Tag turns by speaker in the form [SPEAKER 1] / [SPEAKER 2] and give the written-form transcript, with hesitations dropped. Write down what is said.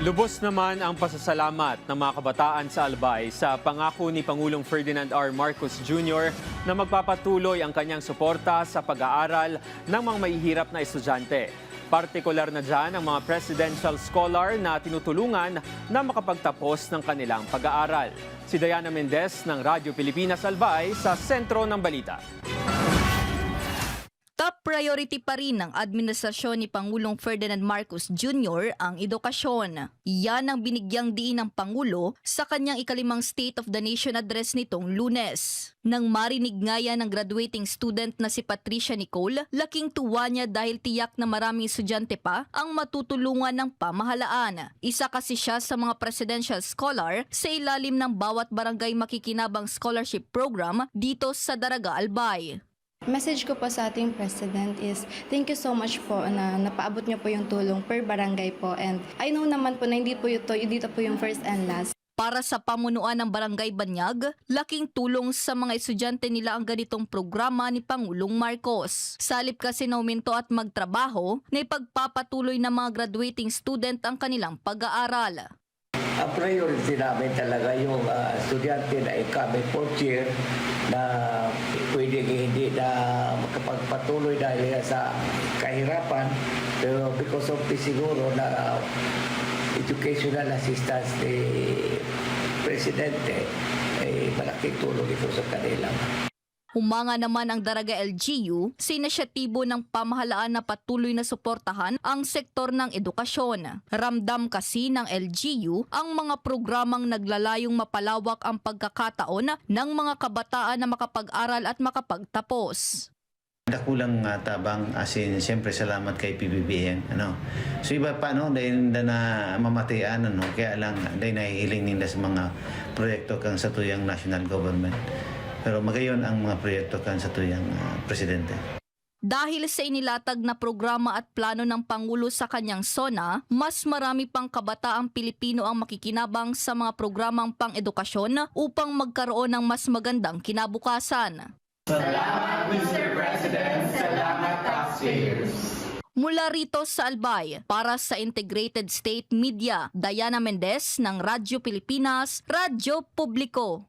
[SPEAKER 1] Lubos naman ang pasasalamat ng mga kabataan sa Albay sa pangako ni Pangulong Ferdinand R. Marcos Jr. na magpapatuloy ang kanyang suporta sa pag-aaral ng mga mahihirap na estudyante. Partikular na dyan ang mga presidential scholar na tinutulungan na makapagtapos ng kanilang pag-aaral. Si Diana Mendez ng Radyo Pilipinas Albay sa sentro ng balita.
[SPEAKER 2] Top priority pa rin ng administrasyon ni Pangulong Ferdinand Marcos Jr. ang edukasyon. Yan ang binigyang diin ng Pangulo sa kanyang ikalimang State of the Nation address nitong Lunes. Nang marinig nga yan ng graduating student na si Patricia Nicole, laking tuwa niya dahil tiyak na maraming estudyante pa ang matutulungan ng pamahalaan. Isa kasi siya sa mga presidential scholar sa ilalim ng bawat barangay makikinabang scholarship program dito sa Daraga, Albay.
[SPEAKER 3] Message ko po sa ating President is thank you so much po na napaabot niyo po yung tulong per barangay po, and I know naman po na hindi po dito po yung first and last.
[SPEAKER 2] Para sa pamunuan ng Barangay Banyag, laking tulong sa mga estudyante nila ang ganitong programa ni Pangulong Marcos. Salip kasi na uminto at magtrabaho, na ipagpapatuloy ng mga graduating student ang kanilang pag-aaral.
[SPEAKER 4] Ang priority namin talaga yung estudyante na incoming fourth year na pwede hindi na makapagpatuloy dahil sa kahirapan, pero because of the siguro na educational assistance ni Presidente, ay malaking tulong ito sa kanila.
[SPEAKER 2] Humanga naman ang Daraga LGU sa inisyatibo ng pamahalaan na patuloy na suportahan ang sektor ng edukasyon. Ramdam kasi ng LGU ang mga programang naglalayong mapalawak ang pagkakataon ng mga kabataan na makapag-aral at makapagtapos.
[SPEAKER 5] Dakulang tabang, asin siyempre salamat kay PBBM. So iba pa dahil na mamatian, kaya lang dahil nahihiling nila sa mga proyekto kang sa tuyang national government. Pero magayon ang mga proyekto kan sa tuyang presidente.
[SPEAKER 2] Dahil sa inilatag na programa at plano ng Pangulo sa kanyang SONA, mas marami pang kabataang Pilipino ang makikinabang sa mga programang pang-edukasyon upang magkaroon ng mas magandang kinabukasan.
[SPEAKER 6] Salamat, Mr. President. Salamat, taxpayers.
[SPEAKER 2] Mula rito sa Albay, para sa Integrated State Media, Diana Mendez ng Radyo Pilipinas, Radyo Publiko.